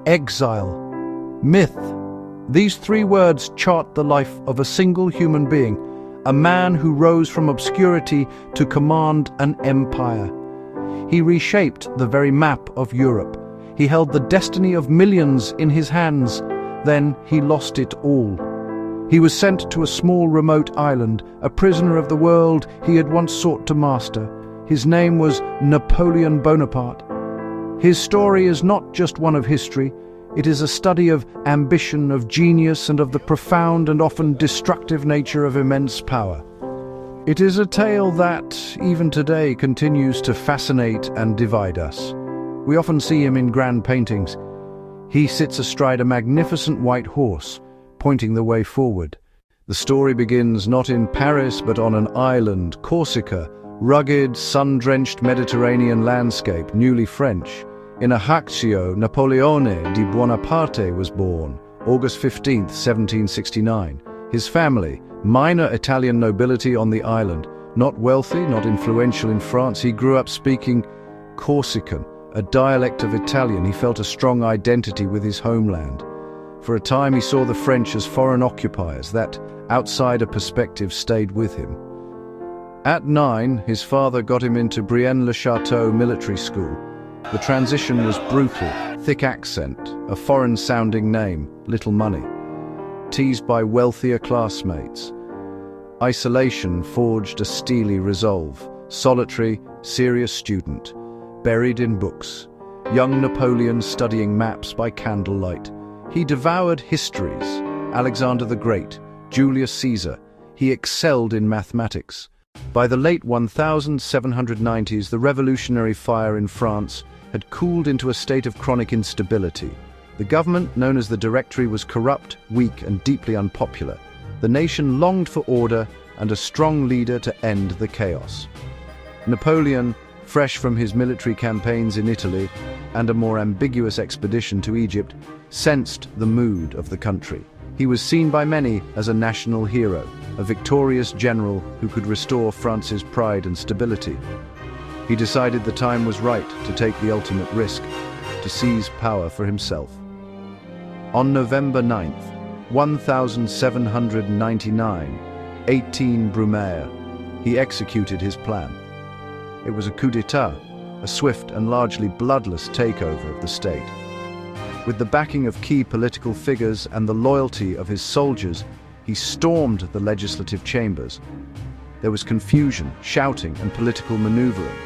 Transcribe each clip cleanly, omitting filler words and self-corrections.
Exile. Myth. These three words chart the life of a single human being, a man who rose from obscurity to command an empire. He reshaped the very map of Europe. He held the destiny of millions in his hands. Then he lost it all. He was sent to a small remote island, a prisoner of the world he had once sought to master. His name was Napoleon Bonaparte. His story is not just one of history. It is a study of ambition, of genius, and of the profound and often destructive nature of immense power. It is a tale that, even today, continues to fascinate and divide us. We often see him in grand paintings. He sits astride a magnificent white horse, pointing the way forward. The story begins not in Paris, but on an island, Corsica, rugged, sun-drenched Mediterranean landscape, newly French. In Ajaccio, Napoleone di Buonaparte was born, August 15, 1769. His family, minor Italian nobility on the island. Not wealthy, not influential in France, he grew up speaking Corsican, a dialect of Italian. He felt a strong identity with his homeland. For a time he saw the French as foreign occupiers. That outsider perspective stayed with him. At 9, his father got him into Brienne-le-Château military school. The transition was brutal, thick accent, a foreign-sounding name, little money. Teased by wealthier classmates. Isolation forged a steely resolve. Solitary, serious student, buried in books. Young Napoleon studying maps by candlelight. He devoured histories, Alexander the Great, Julius Caesar. He excelled in mathematics. By the late 1790s, the revolutionary fire in France had cooled into a state of chronic instability. The government, known as the Directory, was corrupt, weak, and deeply unpopular. The nation longed for order and a strong leader to end the chaos. Napoleon, fresh from his military campaigns in Italy and a more ambiguous expedition to Egypt, sensed the mood of the country. He was seen by many as a national hero, a victorious general who could restore France's pride and stability. He decided the time was right to take the ultimate risk, to seize power for himself. On November 9th, 1799, 18 Brumaire, he executed his plan. It was a coup d'etat, a swift and largely bloodless takeover of the state. With the backing of key political figures and the loyalty of his soldiers, he stormed the legislative chambers. There was confusion, shouting, and political maneuvering.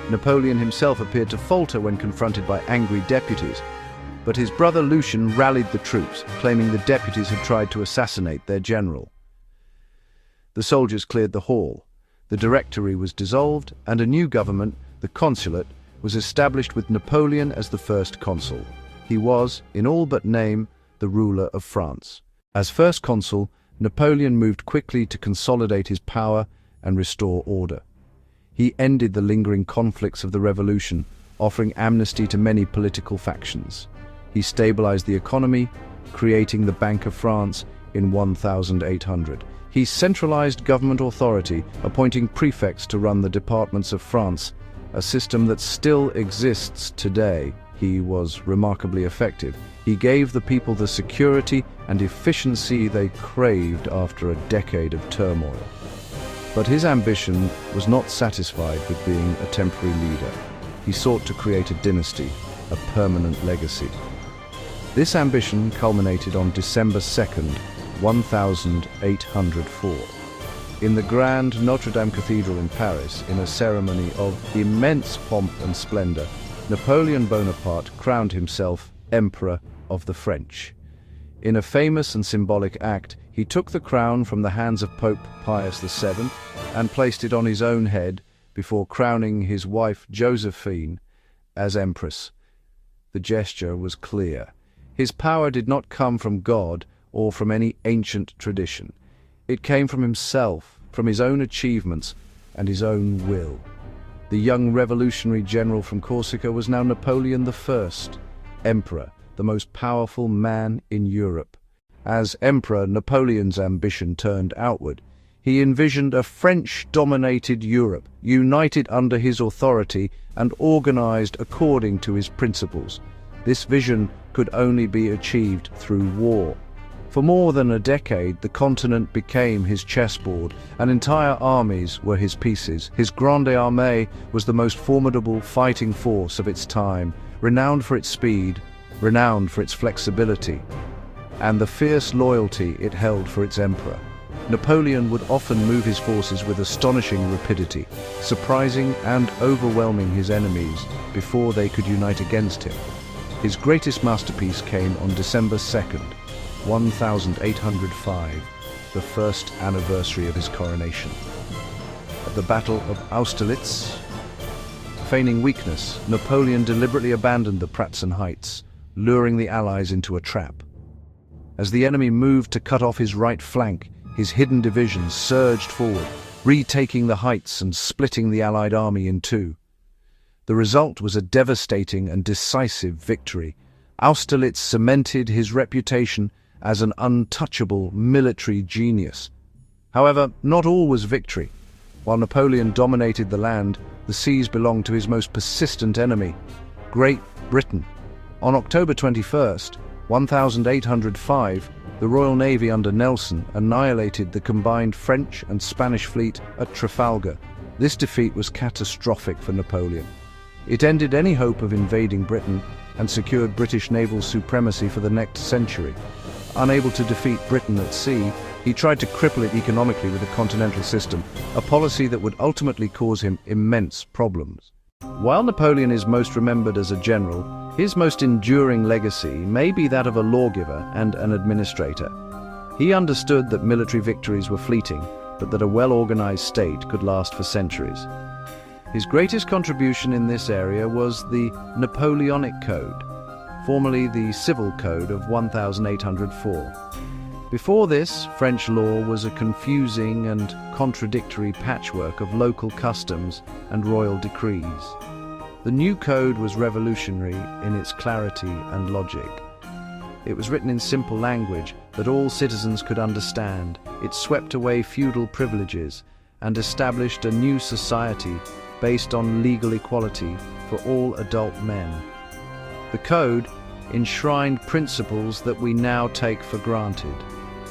Napoleon himself appeared to falter when confronted by angry deputies, but his brother Lucien rallied the troops, claiming the deputies had tried to assassinate their general. The soldiers cleared the hall. The Directory was dissolved, and a new government, the Consulate, was established with Napoleon as the first consul. He was, in all but name, the ruler of France. As first consul, Napoleon moved quickly to consolidate his power and restore order. He ended the lingering conflicts of the revolution, offering amnesty to many political factions. He stabilized the economy, creating the Bank of France in 1800. He centralized government authority, appointing prefects to run the departments of France, a system that still exists today. He was remarkably effective. He gave the people the security and efficiency they craved after a decade of turmoil. But his ambition was not satisfied with being a temporary leader. He sought to create a dynasty, a permanent legacy. This ambition culminated on December 2nd, 1804. In the grand Notre Dame Cathedral in Paris, in a ceremony of immense pomp and splendor, Napoleon Bonaparte crowned himself Emperor of the French. In a famous and symbolic act, he took the crown from the hands of Pope Pius VII and placed it on his own head before crowning his wife Josephine as Empress. The gesture was clear. His power did not come from God or from any ancient tradition. It came from himself, from his own achievements and his own will. The young revolutionary general from Corsica was now Napoleon I, Emperor, the most powerful man in Europe. As Emperor, Napoleon's ambition turned outward. He envisioned a French-dominated Europe, united under his authority and organized according to his principles. This vision could only be achieved through war. For more than a decade, the continent became his chessboard, and entire armies were his pieces. His Grande Armée was the most formidable fighting force of its time, renowned for its speed, renowned for its flexibility, and the fierce loyalty it held for its emperor. Napoleon would often move his forces with astonishing rapidity, surprising and overwhelming his enemies before they could unite against him. His greatest masterpiece came on December 2nd, 1805, the first anniversary of his coronation. At the Battle of Austerlitz, feigning weakness, Napoleon deliberately abandoned the Pratzen Heights, luring the Allies into a trap. As the enemy moved to cut off his right flank, his hidden divisions surged forward, retaking the heights and splitting the Allied army in two. The result was a devastating and decisive victory. Austerlitz cemented his reputation as an untouchable military genius. However, not all was victory. While Napoleon dominated the land, the seas belonged to his most persistent enemy, Great Britain. On October 21st, 1805, the Royal Navy under Nelson annihilated the combined French and Spanish fleet at Trafalgar. This defeat was catastrophic for Napoleon. It ended any hope of invading Britain and secured British naval supremacy for the next century. Unable to defeat Britain at sea, he tried to cripple it economically with a continental system, a policy that would ultimately cause him immense problems. While Napoleon is most remembered as a general, his most enduring legacy may be that of a lawgiver and an administrator. He understood that military victories were fleeting, but that a well-organized state could last for centuries. His greatest contribution in this area was the Napoleonic Code, formerly the Civil Code of 1804. Before this, French law was a confusing and contradictory patchwork of local customs and royal decrees. The new code was revolutionary in its clarity and logic. It was written in simple language that all citizens could understand. It swept away feudal privileges and established a new society based on legal equality for all adult men. The code enshrined principles that we now take for granted.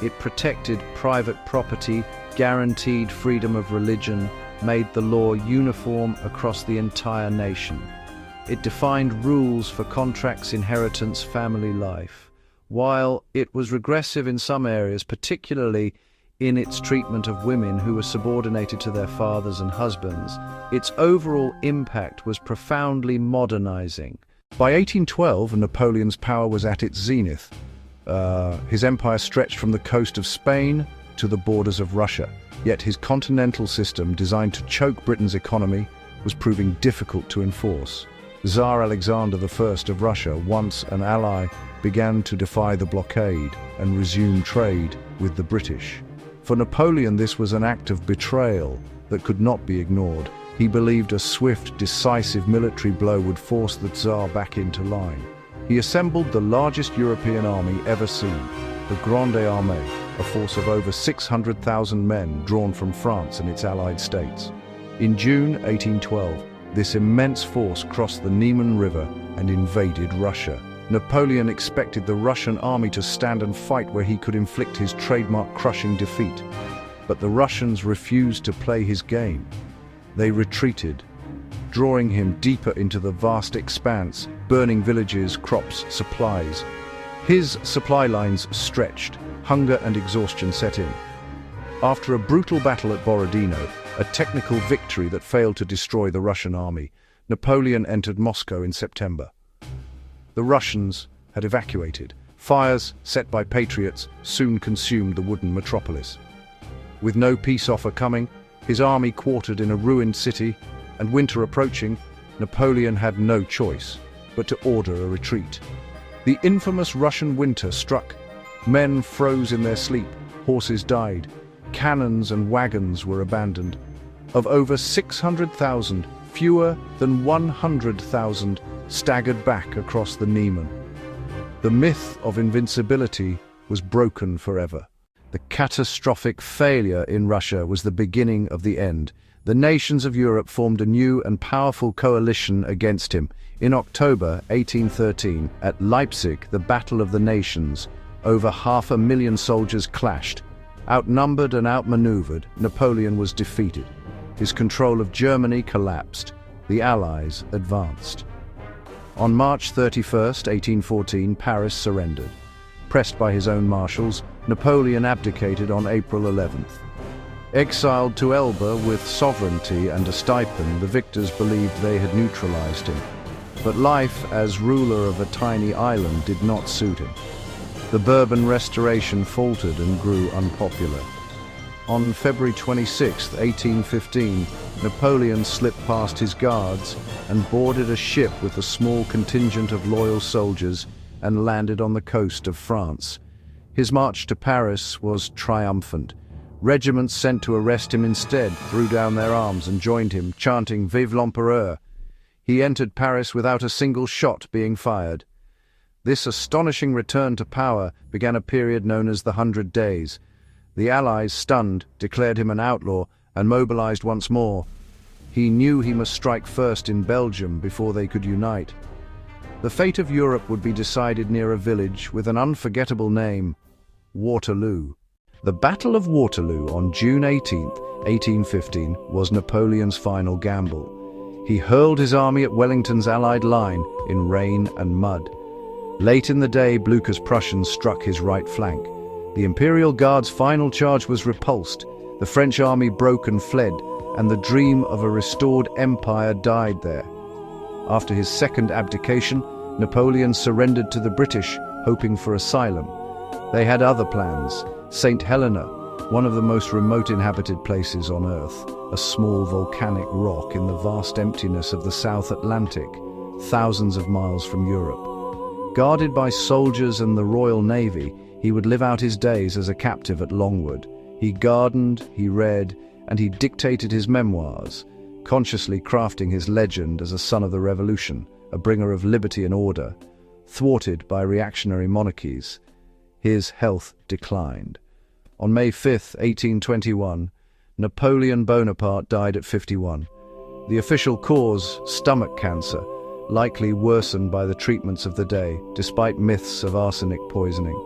It protected private property, guaranteed freedom of religion, made the law uniform across the entire nation. It defined rules for contracts, inheritance, family life. While it was regressive in some areas, particularly in its treatment of women who were subordinated to their fathers and husbands, its overall impact was profoundly modernizing. By 1812, Napoleon's power was at its zenith. His empire stretched from the coast of Spain to the borders of Russia. Yet his continental system, designed to choke Britain's economy, was proving difficult to enforce. Tsar Alexander I of Russia, once an ally, began to defy the blockade and resume trade with the British. For Napoleon, this was an act of betrayal that could not be ignored. He believed a swift, decisive military blow would force the Tsar back into line. He assembled the largest European army ever seen, the Grande Armée, a force of over 600,000 men drawn from France and its allied states. In June 1812, this immense force crossed the Niemen River and invaded Russia. Napoleon expected the Russian army to stand and fight where he could inflict his trademark crushing defeat. But the Russians refused to play his game. They retreated, drawing him deeper into the vast expanse, burning villages, crops, supplies. His supply lines stretched, hunger and exhaustion set in. After a brutal battle at Borodino, a technical victory that failed to destroy the Russian army, Napoleon entered Moscow in September. The Russians had evacuated. Fires set by patriots soon consumed the wooden metropolis. With no peace offer coming, his army quartered in a ruined city, and winter approaching, Napoleon had no choice but to order a retreat. The infamous Russian winter struck. Men froze in their sleep, horses died, cannons and wagons were abandoned. Of over 600,000, fewer than 100,000 staggered back across the Niemen. The myth of invincibility was broken forever. The catastrophic failure in Russia was the beginning of the end. The nations of Europe formed a new and powerful coalition against him. In October 1813, at Leipzig, the Battle of the Nations, over 500,000 soldiers clashed. Outnumbered and outmaneuvered, Napoleon was defeated. His control of Germany collapsed. The Allies advanced. On March 31st, 1814, Paris surrendered. Pressed by his own marshals, Napoleon abdicated on April 11th. Exiled to Elba with sovereignty and a stipend, the victors believed they had neutralized him. But life as ruler of a tiny island did not suit him. The Bourbon Restoration faltered and grew unpopular. On February 26, 1815, Napoleon slipped past his guards and boarded a ship with a small contingent of loyal soldiers and landed on the coast of France. His march to Paris was triumphant. Regiments sent to arrest him instead threw down their arms and joined him, chanting "Vive l'Empereur!" He entered Paris without a single shot being fired. This astonishing return to power began a period known as the 100 Days. The Allies, stunned, declared him an outlaw and mobilized once more. He knew he must strike first in Belgium before they could unite. The fate of Europe would be decided near a village with an unforgettable name: Waterloo. The Battle of Waterloo on June 18, 1815, was Napoleon's final gamble. He hurled his army at Wellington's Allied line in rain and mud. Late in the day, Blucher's Prussians struck his right flank. The Imperial Guard's final charge was repulsed. The French army broke and fled, and the dream of a restored empire died there. After his second abdication, Napoleon surrendered to the British, hoping for asylum. They had other plans. St. Helena, one of the most remote inhabited places on Earth, a small volcanic rock in the vast emptiness of the South Atlantic, thousands of miles from Europe. Guarded by soldiers and the Royal Navy, he would live out his days as a captive at Longwood. He gardened, he read, and he dictated his memoirs, consciously crafting his legend as a son of the Revolution, a bringer of liberty and order. Thwarted by reactionary monarchies, his health declined. On May 5, 1821, Napoleon Bonaparte died at 51. The official cause, stomach cancer, likely worsened by the treatments of the day, despite myths of arsenic poisoning.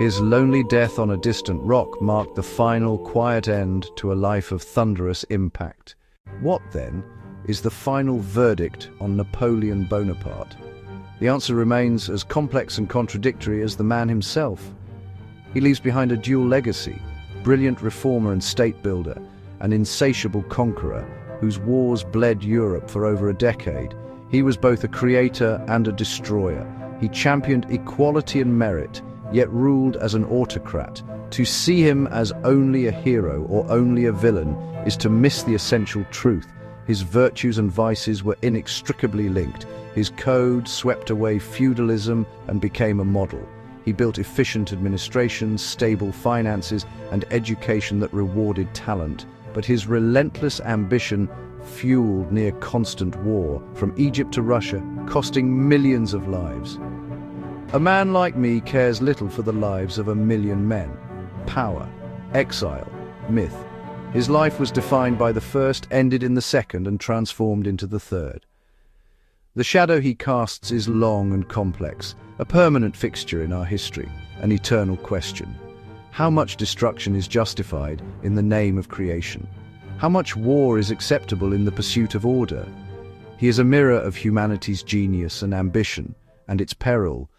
His lonely death on a distant rock marked the final, quiet end to a life of thunderous impact. What, then, is the final verdict on Napoleon Bonaparte? The answer remains as complex and contradictory as the man himself. He leaves behind a dual legacy: brilliant reformer and state builder, an insatiable conqueror whose wars bled Europe for over a decade. He was both a creator and a destroyer. He championed equality and merit, yet ruled as an autocrat. To see him as only a hero or only a villain is to miss the essential truth. His virtues and vices were inextricably linked. His code swept away feudalism and became a model. He built efficient administration, stable finances, and education that rewarded talent. But his relentless ambition fueled near constant war, from Egypt to Russia, costing millions of lives. A man like me cares little for the lives of 1,000,000 men. Power, exile, myth. His life was defined by the first, ended in the second, and transformed into the third. The shadow he casts is long and complex, a permanent fixture in our history, an eternal question. How much destruction is justified in the name of creation? How much war is acceptable in the pursuit of order? He is a mirror of humanity's genius and ambition, and its peril,